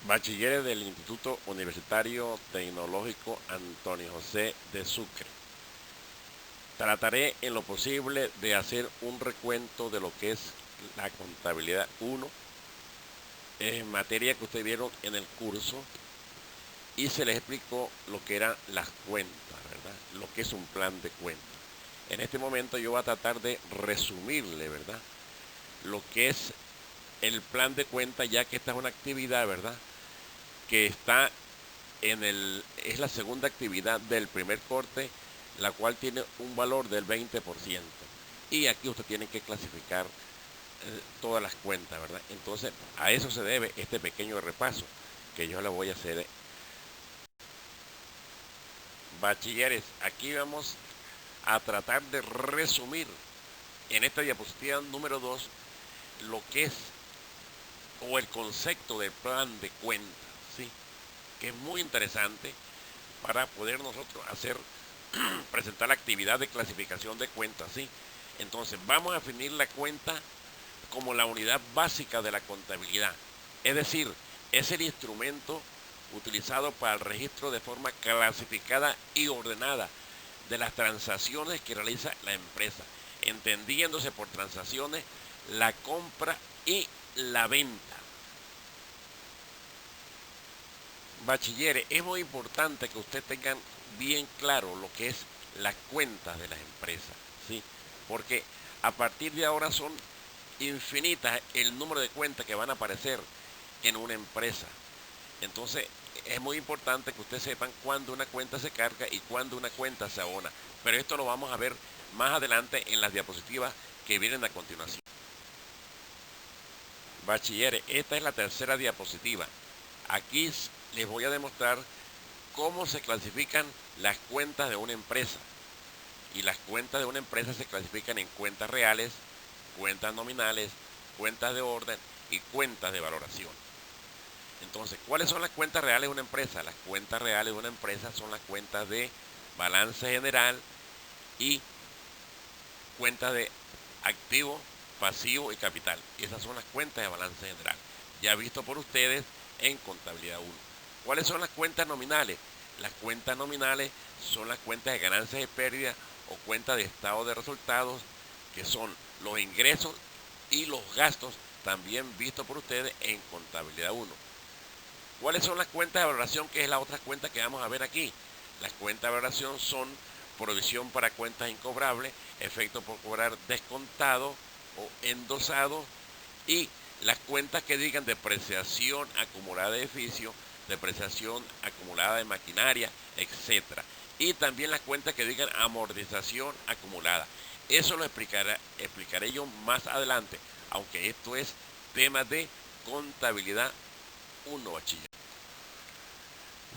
Bachilleres del Instituto Universitario Tecnológico Antonio José de Sucre. Trataré en lo posible de hacer un recuento de lo que es la contabilidad 1, en materia que ustedes vieron en el curso, y se les explicó lo que eran las cuentas, ¿verdad? Lo que es un plan de cuentas. En este momento yo voy a tratar de resumirle, ¿verdad? Lo que es el plan de cuentas, ya que esta es una actividad, ¿verdad? Que está es la segunda actividad del primer corte, la cual tiene un valor del 20%. Y aquí usted tiene que clasificar todas las cuentas, ¿verdad? Entonces, a eso se debe este pequeño repaso que yo le voy a hacer. Bachilleres, aquí vamos a tratar de resumir en esta diapositiva número 2 lo que es o el concepto del plan de cuentas, ¿sí? Que es muy interesante para poder nosotros hacer presentar la actividad de clasificación de cuentas, ¿sí? Entonces, vamos a definir la cuenta como la unidad básica de la contabilidad. Es decir, es el instrumento utilizado para el registro de forma clasificada y ordenada de las transacciones que realiza la empresa, entendiéndose por transacciones la compra y la venta. Bachilleres, es muy importante que ustedes tengan bien claro lo que es las cuentas de las empresas, ¿sí? Porque a partir de ahora son infinitas el número de cuentas que van a aparecer en una empresa. Entonces, es muy importante que ustedes sepan cuándo una cuenta se carga y cuándo una cuenta se abona. Pero esto lo vamos a ver más adelante en las diapositivas que vienen a continuación. Bachilleres, esta es la tercera diapositiva. Aquí les voy a demostrar cómo se clasifican las cuentas de una empresa. Y las cuentas de una empresa se clasifican en cuentas reales, cuentas nominales, cuentas de orden y cuentas de valoración. Entonces, ¿cuáles son las cuentas reales de una empresa? Las cuentas reales de una empresa son las cuentas de balance general y cuentas de activo, pasivo y capital. Esas son las cuentas de balance general, ya visto por ustedes en contabilidad 1. ¿Cuáles son las cuentas nominales? Las cuentas nominales son las cuentas de ganancias y pérdidas o cuentas de estado de resultados, que son los ingresos y los gastos, también visto por ustedes en contabilidad 1. ¿Cuáles son las cuentas de valoración, que es la otra cuenta que vamos a ver aquí? Las cuentas de valoración son provisión para cuentas incobrables, efecto por cobrar descontado o endosado, y las cuentas que digan depreciación acumulada de edificio, depreciación acumulada de maquinaria, etcétera. Y también las cuentas que digan amortización acumulada. Eso lo explicaré yo más adelante, aunque esto es tema de contabilidad 1, bachiller.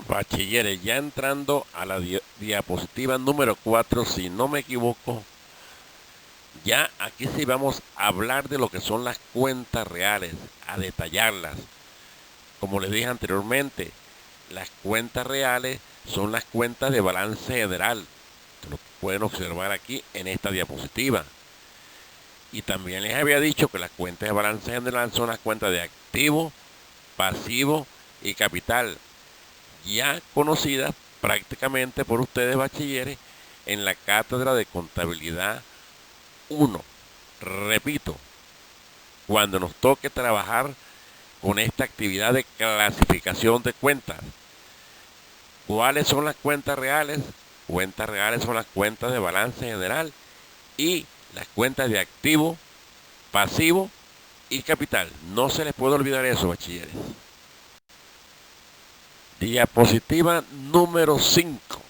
Bachilleres, ya entrando a la diapositiva número 4, si no me equivoco, ya aquí sí vamos a hablar de lo que son las cuentas reales, a detallarlas. Como les dije anteriormente, las cuentas reales son las cuentas de balance general, que lo pueden observar aquí en esta diapositiva. Y también les había dicho que las cuentas de balance general son las cuentas de activo, pasivo y capital, ya conocidas prácticamente por ustedes, bachilleres, en la cátedra de contabilidad 1. Repito, cuando nos toque trabajar con esta actividad de clasificación de cuentas, ¿cuáles son las cuentas reales? Cuentas reales son las cuentas de balance general y las cuentas de activo, pasivo y capital. No se les puede olvidar eso, bachilleres. Diapositiva número 5.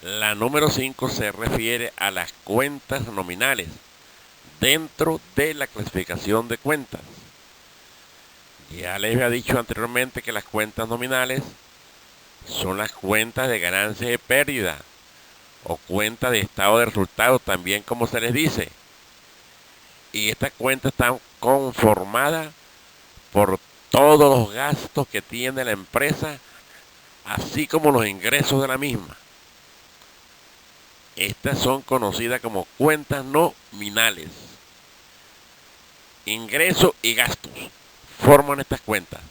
La número 5 se refiere a las cuentas nominales dentro de la clasificación de cuentas. Ya les había dicho anteriormente que las cuentas nominales son las cuentas de ganancia y pérdida o cuentas de estado de resultados, también como se les dice. Y estas cuentas están conformadas por todos los gastos que tiene la empresa, así como los ingresos de la misma. Estas son conocidas como cuentas nominales. Ingresos y gastos forman estas cuentas.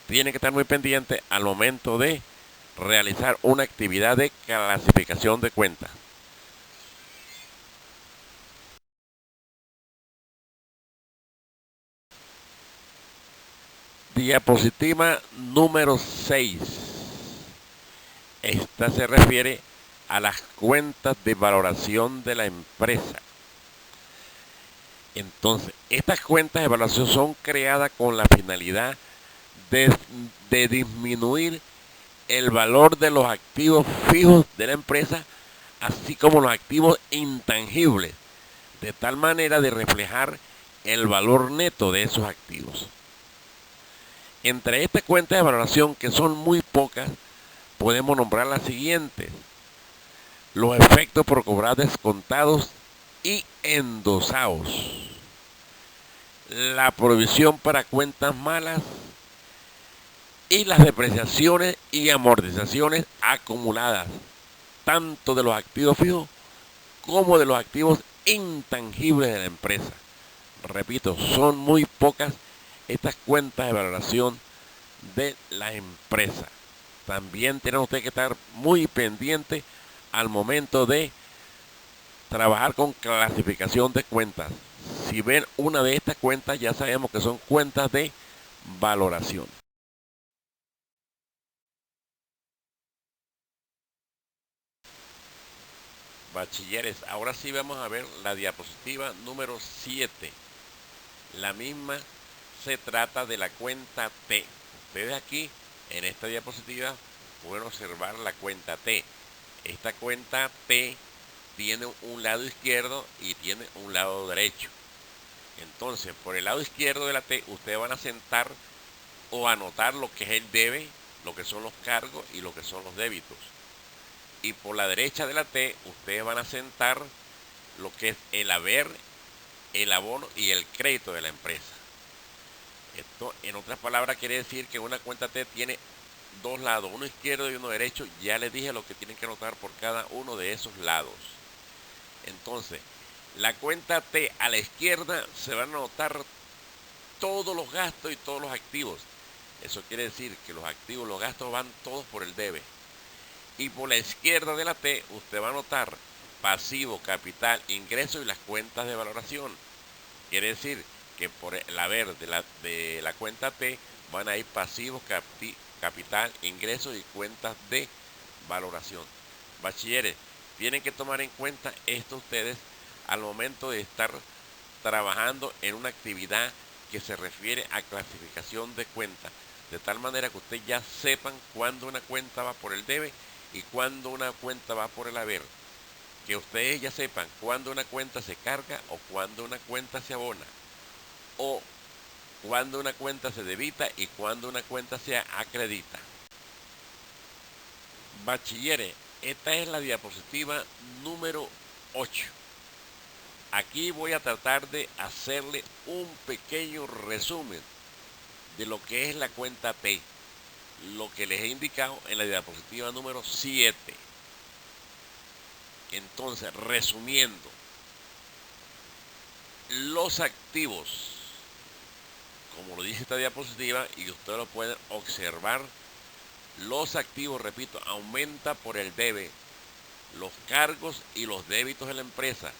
Tienen que estar muy pendientes al momento de realizar una actividad de clasificación de cuentas. Diapositiva número 6. Esta se refiere a las cuentas de valoración de la empresa. Entonces, estas cuentas de evaluación son creadas con la finalidad de disminuir el valor de los activos fijos de la empresa, así como los activos intangibles, de tal manera de reflejar el valor neto de esos activos. Entre estas cuentas de valoración, que son muy pocas, podemos nombrar las siguientes: los efectos por cobrar descontados y endosados, la provisión para cuentas malas y las depreciaciones y amortizaciones acumuladas, tanto de los activos fijos como de los activos intangibles de la empresa. Repito, son muy pocas estas cuentas de valoración de la empresa. También tienen ustedes que estar muy pendientes al momento de trabajar con clasificación de cuentas. Si ven una de estas cuentas, ya sabemos que son cuentas de valoración. Bachilleres, ahora sí vamos a ver la diapositiva número 7. La misma se trata de la cuenta T. Ustedes aquí en esta diapositiva pueden observar la cuenta T. Esta cuenta T tiene un lado izquierdo y tiene un lado derecho. Entonces, por el lado izquierdo de la T, ustedes van a sentar o anotar lo que es el debe, lo que son los cargos y lo que son los débitos. Y por la derecha de la T, ustedes van a sentar lo que es el haber, el abono y el crédito de la empresa. Esto, en otras palabras, quiere decir que una cuenta T tiene dos lados, uno izquierdo y uno derecho. Ya les dije lo que tienen que anotar por cada uno de esos lados. Entonces, la cuenta T a la izquierda se van a anotar todos los gastos y todos los activos. Eso quiere decir que los activos, los gastos van todos por el debe. Y por la izquierda de la T, usted va a anotar pasivo, capital, ingreso y las cuentas de valoración. Quiere decir que por el haber de la cuenta T van a ir pasivos, capital, ingresos y cuentas de valoración. Bachilleres, tienen que tomar en cuenta esto ustedes al momento de estar trabajando en una actividad que se refiere a clasificación de cuentas, de tal manera que ustedes ya sepan cuándo una cuenta va por el debe y cuándo una cuenta va por el haber. Que ustedes ya sepan cuándo una cuenta se carga o cuándo una cuenta se abona, o cuándo una cuenta se debita y cuándo una cuenta se acredita. Bachilleres, esta es la diapositiva número 8. Aquí voy a tratar de hacerle un pequeño resumen de lo que es la cuenta T, lo que les he indicado en la diapositiva número 7. Entonces, resumiendo, los activos, como lo dice esta diapositiva y ustedes lo pueden observar, los activos, repito, aumenta por el debe, los cargos y los débitos de la empresa,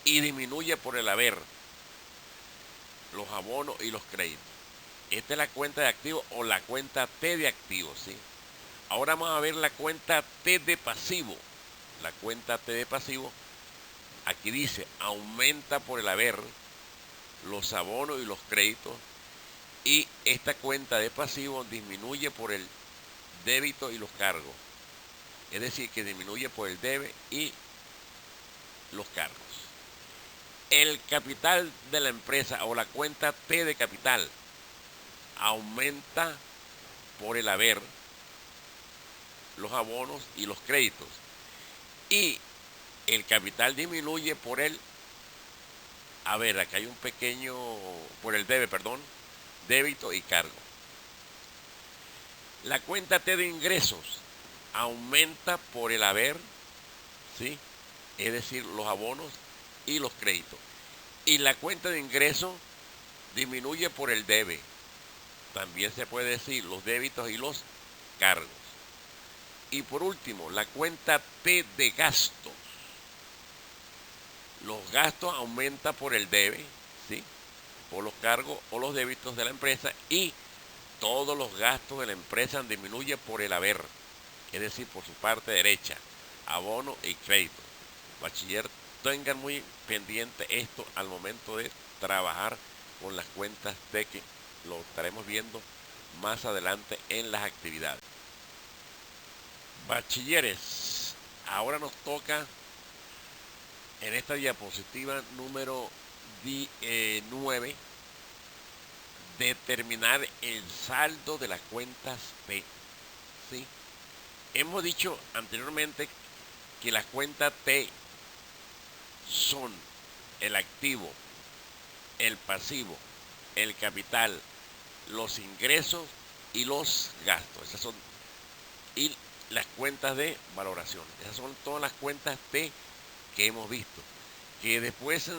y disminuye por el haber, los abonos y los créditos. Esta es la cuenta de activos o la cuenta T de activos, ¿sí? Ahora vamos a ver la cuenta T de pasivo. La cuenta T de pasivo, aquí dice, aumenta por el haber, los abonos y los créditos, y esta cuenta de pasivo disminuye por el débito y los cargos. Es decir, que disminuye por el debe y los cargos. El capital de la empresa o la cuenta T de capital aumenta por el haber, los abonos y los créditos. Y el capital disminuye por el haber, acá hay un pequeño, por el debe, perdón, débito y cargo. La cuenta T de ingresos aumenta por el haber, ¿sí? Es decir, los abonos y los créditos. Y la cuenta de ingresos disminuye por el debe. También se puede decir los débitos y los cargos. Y por último, la cuenta T de gastos. Los gastos aumentan por el debe, ¿sí? Por los cargos o los débitos de la empresa, y todos los gastos de la empresa disminuyen por el haber, es decir, por su parte derecha, abono y crédito. Bachiller, tengan muy pendiente esto al momento de trabajar con las cuentas T, que lo estaremos viendo más adelante en las actividades. Bachilleres, ahora nos toca en esta diapositiva número 9 determinar el saldo de las cuentas T. ¿Sí? Hemos dicho anteriormente que las cuentas T son el activo, el pasivo, el capital, los ingresos y los gastos. Esas son, y las cuentas de valoración. Esas son todas las cuentas T que hemos visto. Que después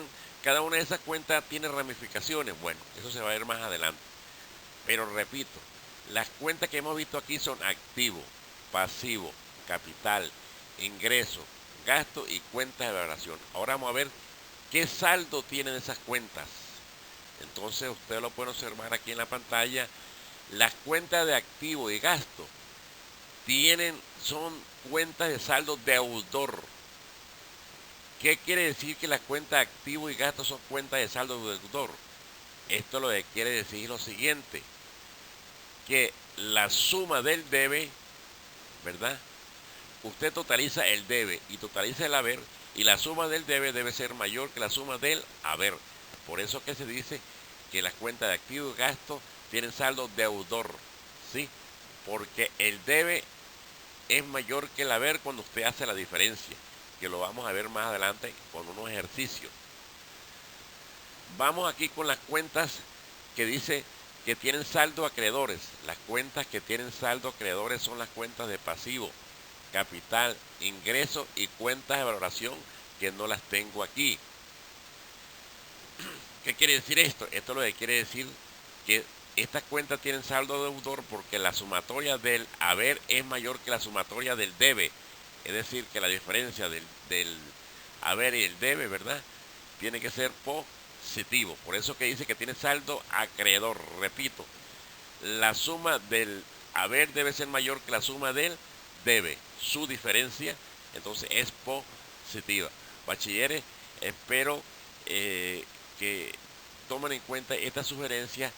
cada una de esas cuentas tiene ramificaciones. Bueno, eso se va a ver más adelante. Pero repito, las cuentas que hemos visto aquí son activo, pasivo, capital, ingreso, gasto y cuentas de valoración. Ahora vamos a ver qué saldo tienen esas cuentas. Entonces ustedes lo pueden observar aquí en la pantalla. Las cuentas de activo y gasto son cuentas de saldo deudor. ¿Qué quiere decir que las cuentas de activo y gasto son cuentas de saldo deudor? Esto lo que quiere decir lo siguiente, que la suma del debe, ¿verdad? Usted totaliza el debe y totaliza el haber, y la suma del debe debe ser mayor que la suma del haber. Por eso que se dice que las cuentas de activo y gasto tienen saldo deudor, ¿sí? Porque el debe es mayor que el haber cuando usted hace la diferencia, que lo vamos a ver más adelante con unos ejercicios. Vamos aquí con las cuentas que dice que tienen saldo acreedores. Las cuentas que tienen saldo acreedores son las cuentas de pasivo, capital, ingreso y cuentas de valoración, que no las tengo aquí. ¿Qué quiere decir esto? Esto lo que quiere decir que estas cuentas tienen saldo deudor porque la sumatoria del haber es mayor que la sumatoria del debe. Es decir, que la diferencia del haber y el debe, ¿verdad?, tiene que ser positivo. Por eso que dice que tiene saldo acreedor. Repito, la suma del haber debe ser mayor que la suma del debe. Su diferencia, entonces, es positiva. Bachilleres, espero que tomen en cuenta esta sugerencia,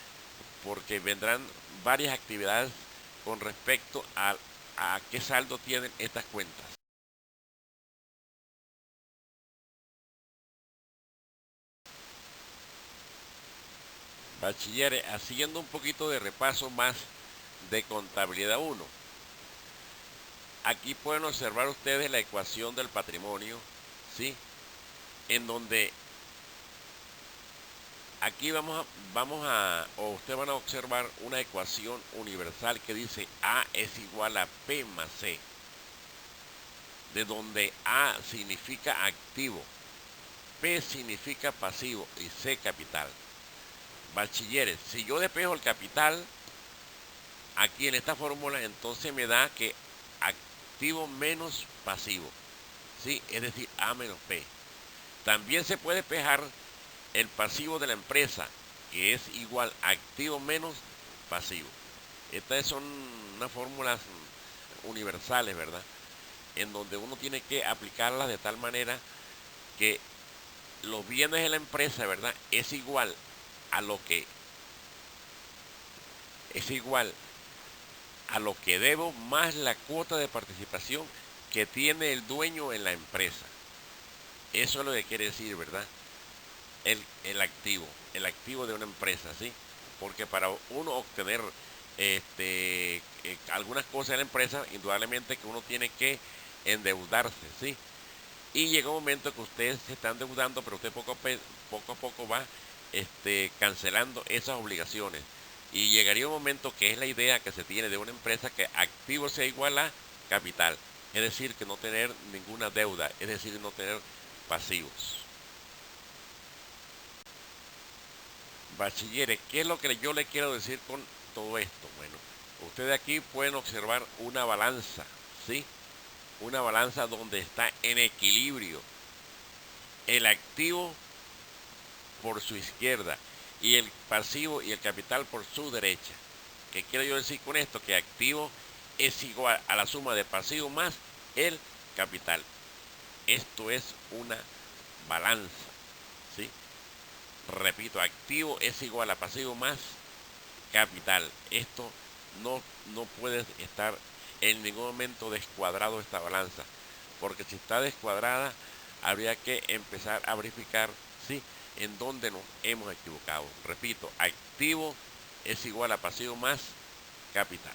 porque vendrán varias actividades con respecto a qué saldo tienen estas cuentas. Bachilleres, haciendo un poquito de repaso más de contabilidad 1. Aquí pueden observar ustedes la ecuación del patrimonio, ¿sí? En donde aquí o ustedes van a observar una ecuación universal que dice A es igual a P más C, de donde A significa activo, P significa pasivo y C capital. Bachilleres, si yo despejo el capital aquí en esta fórmula, entonces me da que activo menos pasivo, ¿sí? Es decir, A menos P. También se puede despejar el pasivo de la empresa, que es igual a activo menos pasivo. Estas son unas fórmulas universales, ¿verdad?, en donde uno tiene que aplicarlas de tal manera que los bienes de la empresa, ¿verdad?, es igual a lo que debo más la cuota de participación que tiene el dueño en la empresa. Eso es lo que quiere decir, ¿verdad?, el activo de una empresa, ¿sí? Porque para uno obtener algunas cosas de la empresa, indudablemente que uno tiene que endeudarse, ¿sí? Y llega un momento que usted se está endeudando, pero usted poco a poco va cancelando esas obligaciones. Y llegaría un momento, que es la idea que se tiene de una empresa, que activo sea igual a capital. Es decir, que no tener ninguna deuda, es decir, no tener pasivos. Bachilleres, ¿qué es lo que yo le quiero decir con todo esto? Bueno, ustedes aquí pueden observar una balanza, ¿sí? Una balanza donde está en equilibrio el activo por su izquierda y el pasivo y el capital por su derecha. ¿Qué quiero yo decir con esto? Que activo es igual a la suma de pasivo más el capital. Esto es una balanza, ¿sí? Repito, activo es igual a pasivo más capital. Esto no puede estar en ningún momento descuadrado esta balanza, porque si está descuadrada habría que empezar a verificar si en dónde nos hemos equivocado. Repito, activo es igual a pasivo más capital.